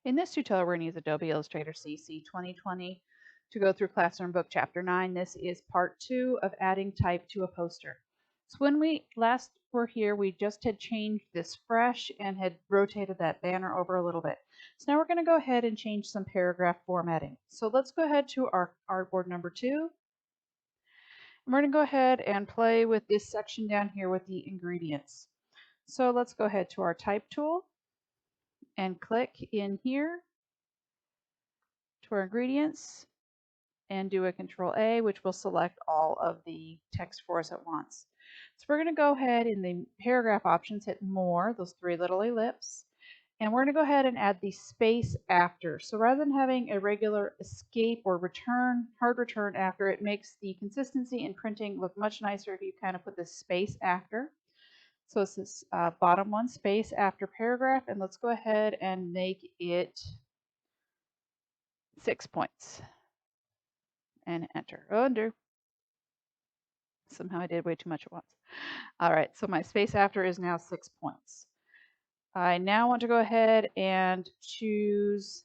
In this tutorial, we're going to use Adobe Illustrator CC 2020 to go through Classroom Book Chapter 9. This is part 2 of adding type to a poster. So when we last were here, we just had changed this fresh and had rotated that banner over a little bit. So now we're going to go ahead and change some paragraph formatting. So let's go ahead to our artboard number 2. And we're going to go ahead and play with this section down here with the ingredients. So let's go ahead to our type tool and click in here to our ingredients and do a Control A, which will select all of the text for us at once. So we're going to go ahead in the paragraph options, hit more, those three little ellipses, and we're going to go ahead and add the space after. So rather than having a regular escape or return, hard return after, it makes the consistency in printing look much nicer if you kind of put this space after. So it's this bottom one, space after paragraph, and let's go ahead and make it 6 points. And enter. Oh, undo. Somehow I did way too much at once. All right, so my space after is now 6 points. I now want to go ahead and choose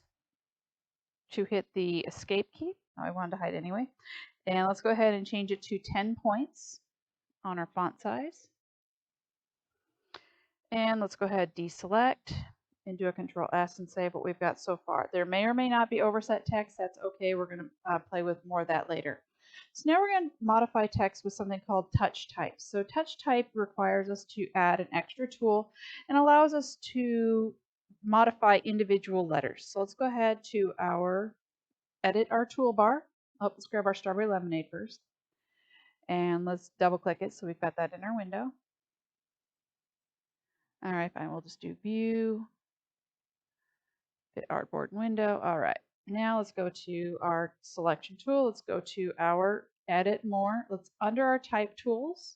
to hit the escape key. I wanted to hide anyway. And let's go ahead and change it to 10 points on our font size. And let's go ahead, deselect, and do a Control S and save what we've got so far. There may or may not be overset text. That's okay. We're going to play with more of that later. So now we're going to modify text with something called touch type. So touch type requires us to add an extra tool and allows us to modify individual letters. So let's go ahead to our edit our toolbar. Oh, let's grab our strawberry lemonade first. And let's double click it so we've got that in our window. All right, fine. We'll just do view, hit artboard window. All right. Now let's go to our selection tool. Let's go to our edit more. Let's under our type tools.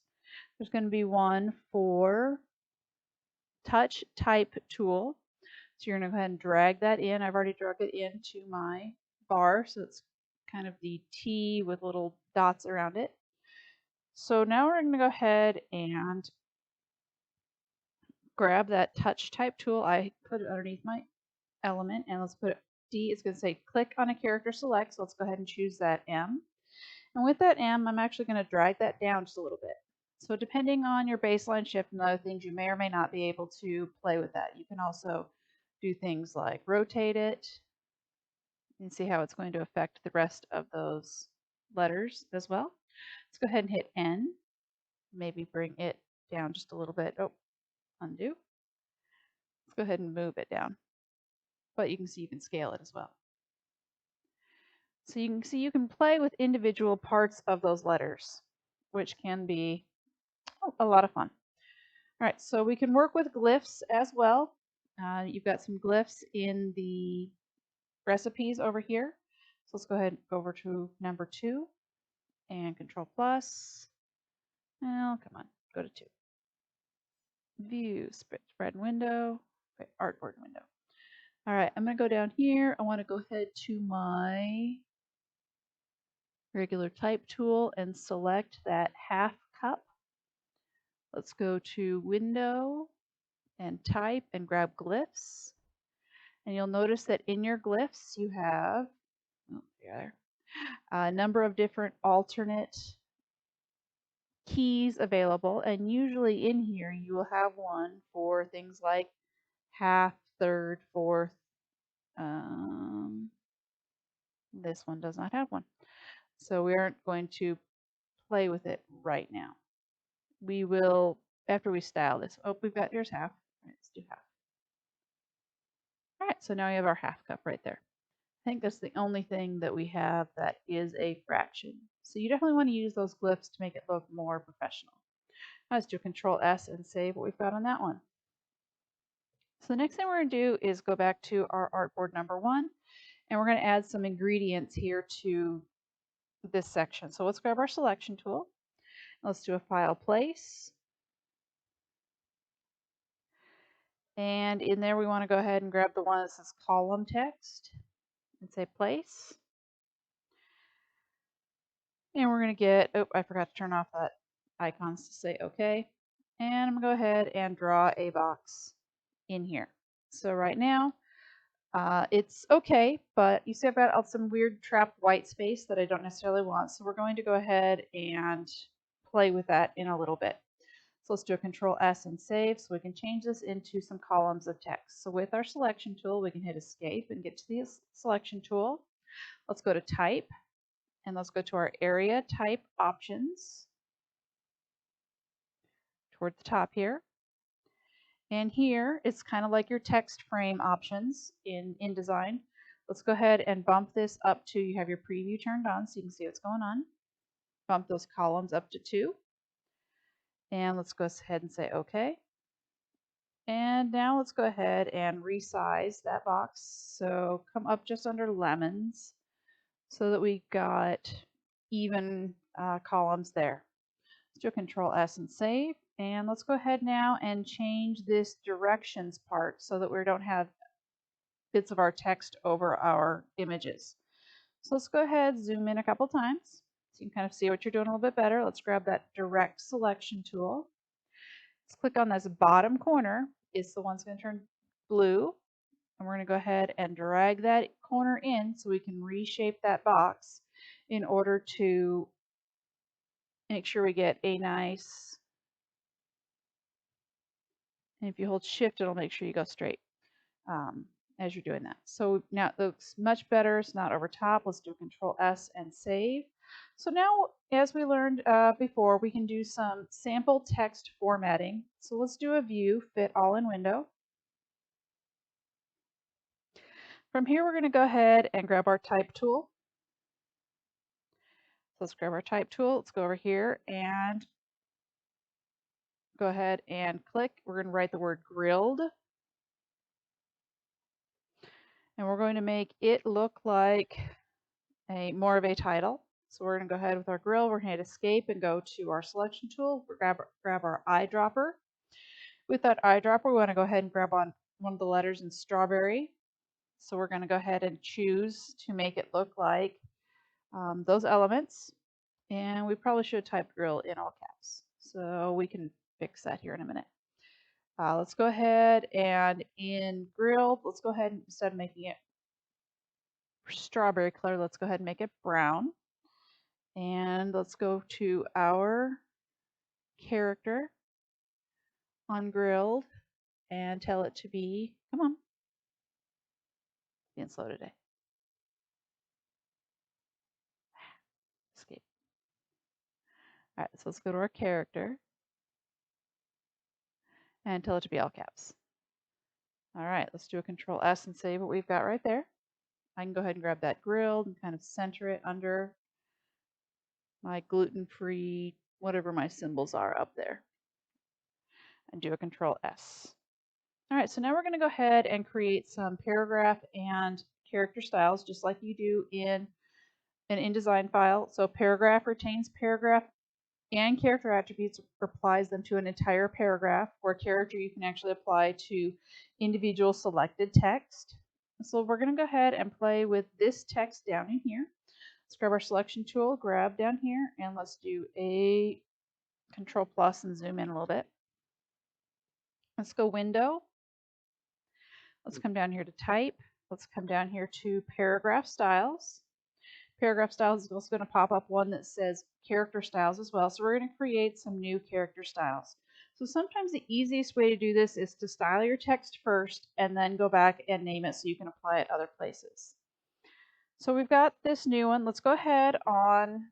There's going to be one for touch type tool. So you're going to go ahead and drag that in. I've already dragged it into my bar. So it's kind of the T with little dots around it. So now we're going to go ahead and grab that touch type tool. I put it underneath my element, and let's put it D. It's going to say click on a character select. So let's go ahead and choose that M. And with that M, I'm actually going to drag that down just a little bit. So depending on your baseline shift and other things, you may or may not be able to play with that. You can also do things like rotate it and see how it's going to affect the rest of those letters as well. Let's go ahead and hit N. Maybe bring it down just a little bit. Oh, undo. Let's go ahead and move it down. But you can see you can scale it as well. So you can see you can play with individual parts of those letters, which can be a lot of fun. All right, so we can work with glyphs as well. You've got some glyphs in the recipes over here. So let's go ahead and go over to number 2 and Control plus. Oh, come on, go to 2. View, spread window, artboard window. All right, I'm going to go down here. I want to go ahead to my regular type tool and select that half cup. Let's go to window and type and grab glyphs. And you'll notice that in your glyphs you have a number of different alternate keys available, and usually in here you will have one for things like half, third, fourth. This one does not have one. So we aren't going to play with it right now. We will after we style this. Oh, we've got here's half. All right, let's do half. All right, so now we have our half cup right there. I think that's the only thing that we have that is a fraction. So you definitely want to use those glyphs to make it look more professional. Now let's do Control S and save what we've got on that one. So the next thing we're going to do is go back to our artboard number 1, and we're going to add some ingredients here to this section. So let's grab our selection tool. Let's do a file place. And in there we want to go ahead and grab the one that says column text and say place. And we're going to get, oh, I forgot to turn off that icons to say OK. And I'm going to go ahead and draw a box in here. So right now It's okay, but you see I've got some weird trapped white space that I don't necessarily want. So we're going to go ahead and play with that in a little bit. So let's do a Control S and save so we can change this into some columns of text. So with our selection tool, we can hit escape and get to the selection tool. Let's go to type and let's go to our area type options toward the top here. And here it's kind of like your text frame options in InDesign. Let's go ahead and bump this up to, you have your preview turned on so you can see what's going on. Bump those columns up to 2. And let's go ahead and say OK. And now let's go ahead and resize that box. So come up just under lemons so that we got even columns there. Let's do a Control S and save. And let's go ahead now and change this directions part so that we don't have bits of our text over our images. So let's go ahead, zoom in a couple times so you can kind of see what you're doing a little bit better. Let's grab that direct selection tool. Let's click on this bottom corner. It's the one that's going to turn blue. And we're going to go ahead and drag that corner in so we can reshape that box in order to make sure we get a nice, and if you hold shift, it'll make sure you go straight as you're doing that. So now it looks much better. It's not over top. Let's do Control S and save. So now, as we learned before, we can do some sample text formatting. So let's do a view, fit all in window. From here, we're going to go ahead and grab our type tool. So let's grab our type tool. Let's go over here and go ahead and click. We're going to write the word grilled. And we're going to make it look like more of a title. So we're going to go ahead with our grill. We're going to hit escape and go to our selection tool. Grab our eyedropper. With that eyedropper, we want to go ahead and grab on one of the letters in strawberry. So we're going to go ahead and choose to make it look like those elements. And we probably should type grill in all caps. So we can fix that here in a minute. Let's go ahead and in grill, let's go ahead and instead of making it strawberry color, let's go ahead and make it brown. And let's go to our character on grilled and tell it to be, come on, being slow today. Escape. All right, so let's go to our character and tell it to be all caps. All right, let's do a Control S and save what we've got right there. I can go ahead and grab that grilled and kind of center it under my gluten-free, whatever my symbols are up there. And do a Control S. All right, so now we're going to go ahead and create some paragraph and character styles just like you do in an InDesign file. So paragraph retains paragraph and character attributes, applies them to an entire paragraph, where character you can actually apply to individual selected text. So we're going to go ahead and play with this text down in here. Let's grab our selection tool, grab down here, and let's do a Control plus and zoom in a little bit. Let's go window. Let's come down here to type. Let's come down here to paragraph styles. Paragraph styles is also going to pop up one that says character styles as well. So we're going to create some new character styles. So sometimes the easiest way to do this is to style your text first and then go back and name it so you can apply it other places. So we've got this new one. Let's go ahead on,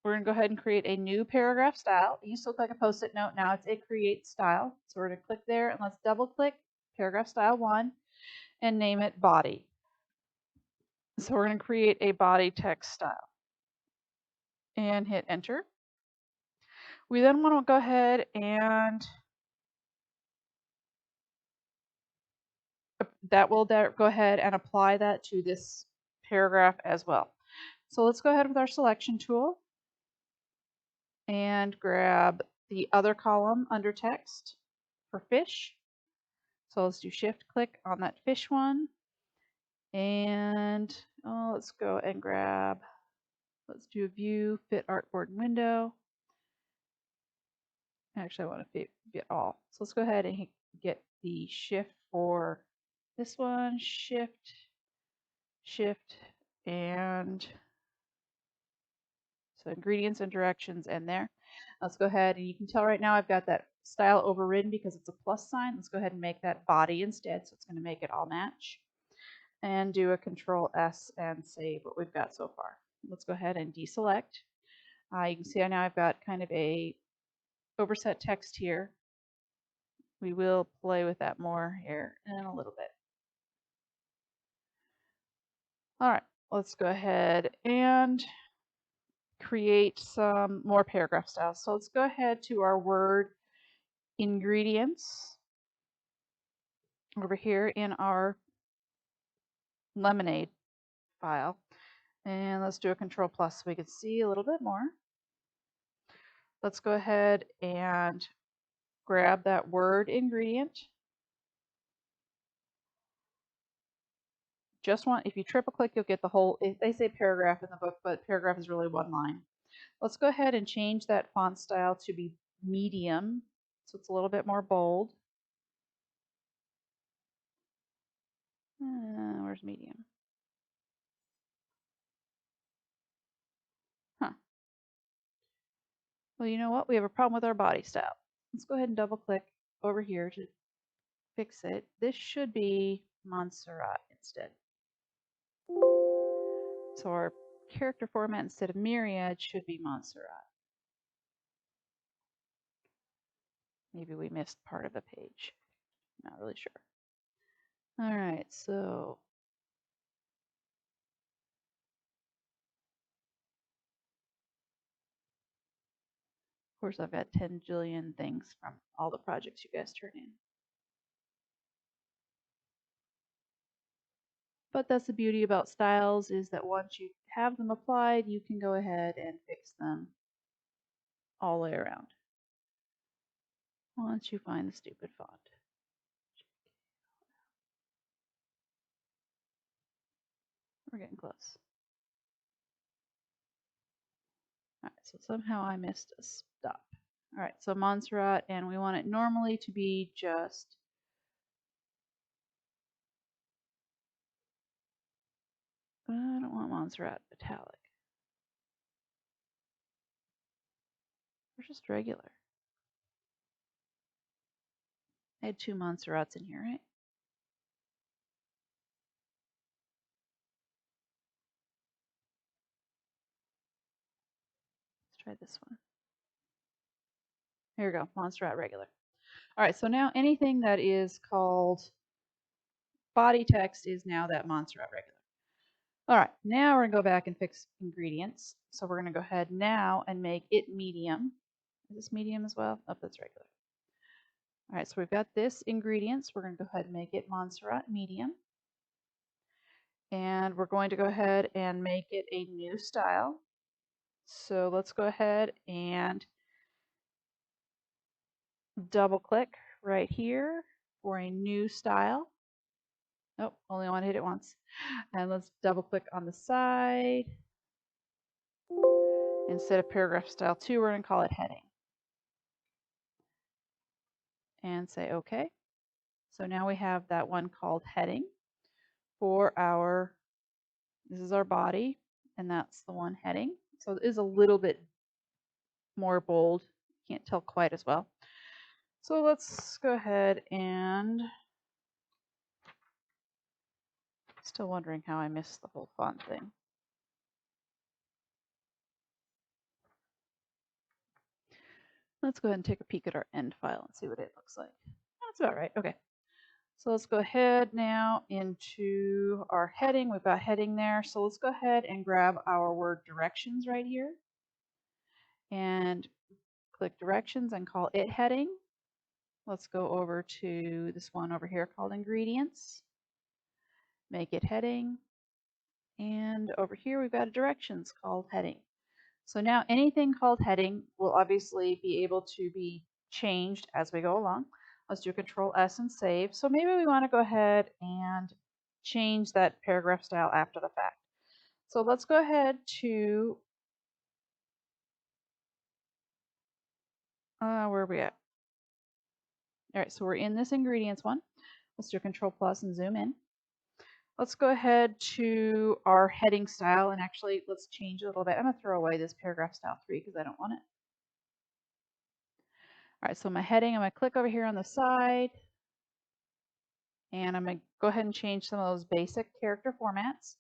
we're going to go ahead and create a new paragraph style. It used to look like a post-it note. Now it's a create style. So we're going to click there and let's double click paragraph style 1 and name it body. So we're going to create a body text style and hit enter. We then want to go ahead and that will go ahead and apply that to this paragraph as well. So let's go ahead with our selection tool and grab the other column under text for fish. So let's do shift click on that fish one. And let's go and grab, let's do a view, fit artboard window. Actually, I want to fit all. So let's go ahead and get the shift for this one, shift, and so ingredients and directions in there. Let's go ahead, and you can tell right now I've got that style overridden because it's a plus sign. Let's go ahead and make that body instead, so it's going to make it all match. And do a Control S and save what we've got so far. Let's go ahead and deselect. You can see now I've got kind of a overset text here. We will play with that more here in a little bit. All right, let's go ahead and create some more paragraph styles. So let's go ahead to our word ingredients over here in our lemonade file. And let's do a Control Plus so we can see a little bit more. Let's go ahead and grab that word ingredient. If you triple click, you'll get the whole, they say paragraph in the book, but paragraph is really one line. Let's go ahead and change that font style to be medium, so it's a little bit more bold. Where's medium? Huh. Well, you know what? We have a problem with our body style. Let's go ahead and double click over here to fix it. This should be Montserrat instead. So our character format instead of myriad should be Montserrat. Maybe we missed part of a page. Not really sure. All right, so of course I've got 10 jillion things from all the projects you guys turn in. But that's the beauty about styles, is that once you have them applied, you can go ahead and fix them all the way around. Once you find the stupid font. We're getting close. All right, so somehow I missed a stop. All right, so Montserrat, and we want it normally to be just I don't want Montserrat italic. Or just regular. I had 2 Montserrats in here, right? Let's try this one. Here we go, Montserrat regular. All right, so now anything that is called body text is now that Montserrat regular. All right, now we're gonna go back and fix ingredients. So we're gonna go ahead now and make it medium. Is this medium as well? Oh, that's regular. All right, so we've got this ingredients. We're gonna go ahead and make it Montserrat medium. And we're going to go ahead and make it a new style. So let's go ahead and double click right here for a new style. Oh, only want to hit it once. And let's double click on the side. Instead of paragraph style 2, we're going to call it heading. And say OK. So now we have that one called heading for our, this is our body, and that's the one heading. So it is a little bit more bold. Can't tell quite as well. So let's go ahead and, still wondering how I missed the whole font thing. Let's go ahead and take a peek at our end file and see what it looks like. That's about right. Okay. So let's go ahead now into our heading. We've got heading there. So let's go ahead and grab our word directions right here and click directions and call it heading. Let's go over to this one over here called ingredients. Make it heading. And over here we've got a directions called heading. So now anything called heading will obviously be able to be changed as we go along. Let's do Control S and save. So maybe we want to go ahead and change that paragraph style after the fact. So let's go ahead to, where are we at? All right, so we're in this ingredients one. Let's do Control plus and zoom in. Let's go ahead to our heading style, and actually let's change it a little bit. I'm going to throw away this paragraph style 3 because I don't want it. All right, so my heading, I'm going to click over here on the side, and I'm going to go ahead and change some of those basic character formats.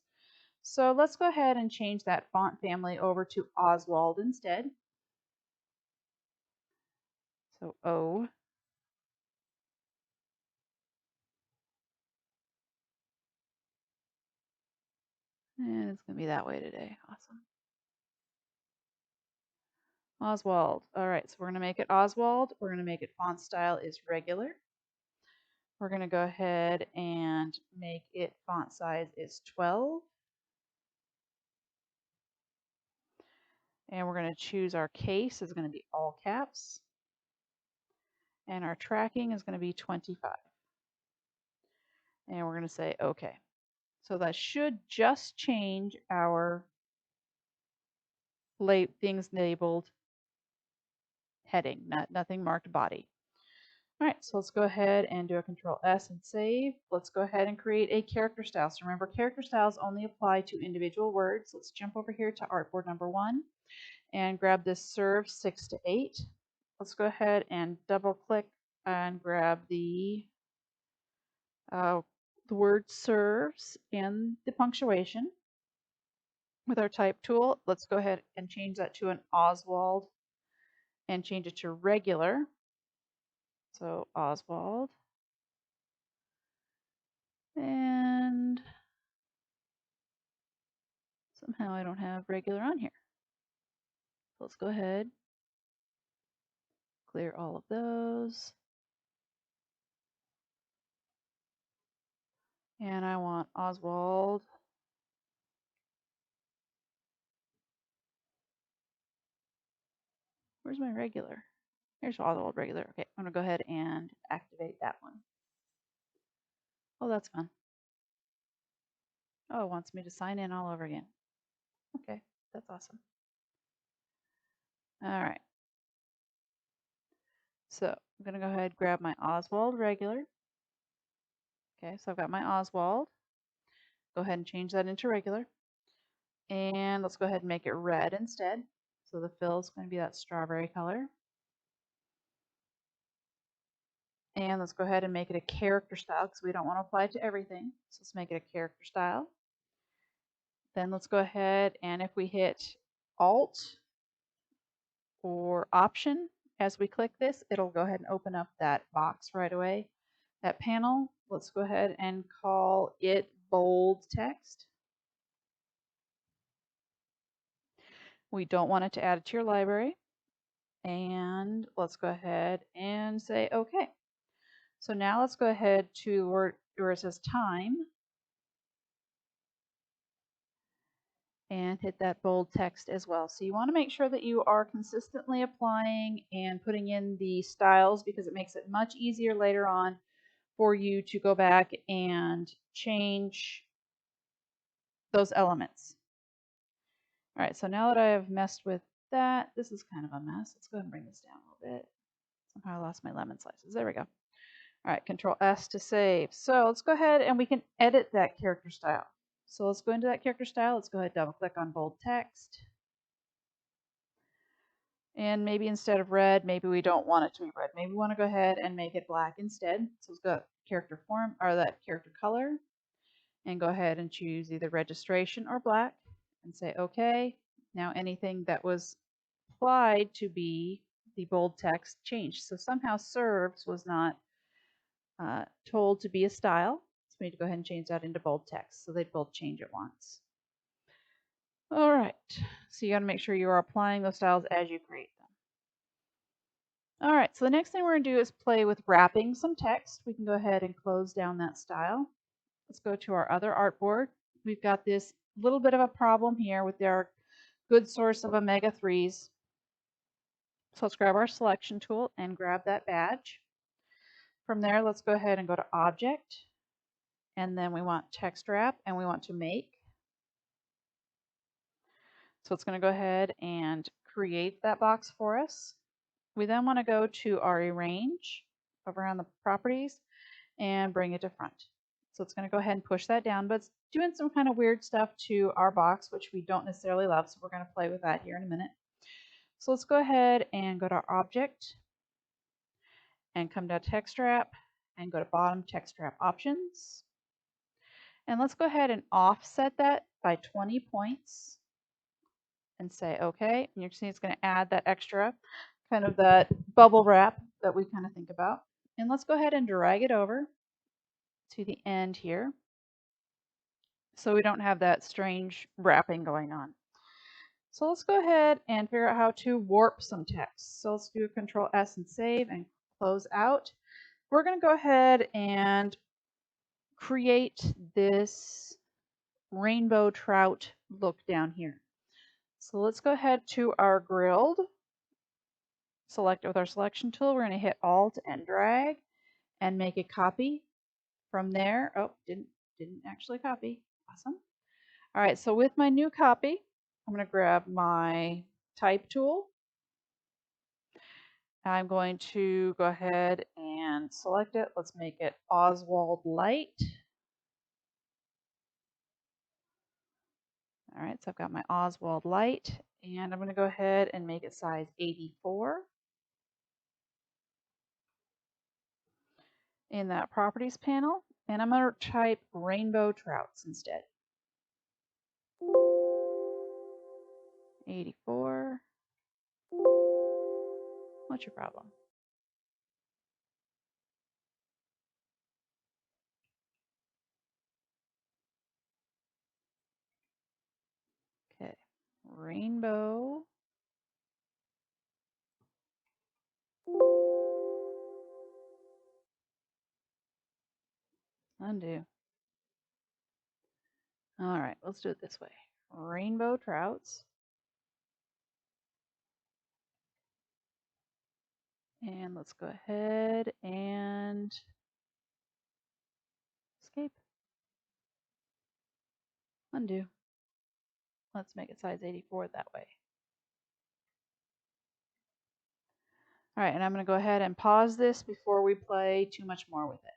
So let's go ahead and change that font family over to Oswald instead. So O. And it's going to be that way today. Awesome. Oswald. All right, so we're going to make it Oswald. We're going to make it font style is regular. We're going to go ahead and make it font size is 12. And we're going to choose our case is going to be all caps. And our tracking is going to be 25. And we're going to say OK. So that should just change our things labeled heading, nothing marked body. All right, so let's go ahead and do a Control S and save. Let's go ahead and create a character style. So remember, character styles only apply to individual words. Let's jump over here to artboard number 1 and grab this serve 6 to 8. Let's go ahead and double click and grab the word serves and the punctuation. With our type tool, let's go ahead and change that to an Oswald and change it to regular. So Oswald. And somehow I don't have regular on here. So let's go ahead, clear all of those. And I want Oswald. Where's my regular? Here's Oswald regular. Okay, I'm gonna go ahead and activate that one. Oh, that's fun. Oh, it wants me to sign in all over again. Okay, that's awesome. All right. So I'm gonna go ahead and grab my Oswald regular. Okay, so I've got my Oswald. Go ahead and change that into regular. And let's go ahead and make it red instead. So the fill is going to be that strawberry color. And let's go ahead and make it a character style because we don't want to apply it to everything. So let's make it a character style. Then let's go ahead and if we hit Alt or Option as we click this, it'll go ahead and open up that box right away. That panel, let's go ahead and call it bold text. We don't want it to add it to your library. And let's go ahead and say OK. So now let's go ahead to where it says time and hit that bold text as well. So you want to make sure that you are consistently applying and putting in the styles because it makes it much easier later on for you to go back and change those elements. All right, so now that I have messed with that, this is kind of a mess. Let's go ahead and bring this down a little bit. Somehow I lost my lemon slices. There we go. All right, Control S to save. So let's go ahead and we can edit that character style. So let's go into that character style. Let's go ahead and double click on bold text. And maybe instead of red, maybe we don't want it to be red. Maybe we want to go ahead and make it black instead. So let's go character form or that character color and go ahead and choose either registration or black and say OK. Now anything that was applied to be the bold text changed. So somehow serves was not told to be a style. So we need to go ahead and change that into bold text. So they'd both change at once. All right. So you got to make sure you are applying those styles as you create them. All right. So the next thing we're going to do is play with wrapping some text. We can go ahead and close down that style. Let's go to our other artboard. We've got this little bit of a problem here with our good source of omega-3s. So let's grab our selection tool and grab that badge. From there, let's go ahead and go to Object. And then we want text wrap and we want to make. So it's going to go ahead and create that box for us. We then want to go to our arrange over on the properties and bring it to front. So it's going to go ahead and push that down, but it's doing some kind of weird stuff to our box, which we don't necessarily love, so we're going to play with that here in a minute. So let's go ahead and go to our object and come down to text wrap and go to bottom text wrap options. And let's go ahead and offset that by 20 points and say OK. And you can see it's going to add that extra kind of that bubble wrap that we kind of think about. And let's go ahead and drag it over to the end here so we don't have that strange wrapping going on. So let's go ahead and figure out how to warp some text. So let's do a Control S and save and close out. We're going to go ahead and create this rainbow trout look down here. So let's go ahead to our grilled, select it with our selection tool. We're going to hit Alt and drag and make a copy from there. Oh, didn't actually copy. Awesome. All right, so with my new copy, I'm going to grab my type tool. I'm going to go ahead and select it. Let's make it Oswald Light. All right, so I've got my Oswald Light, and I'm going to go ahead and make it size 84. In that properties panel, and I'm going to type rainbow trouts instead. 84. What's your problem? Okay, rainbow. Undo. All right, let's do it this way. Rainbow trouts. And let's go ahead and escape. Undo. Let's make it size 84 that way. All right, and I'm going to go ahead and pause this before we play too much more with it.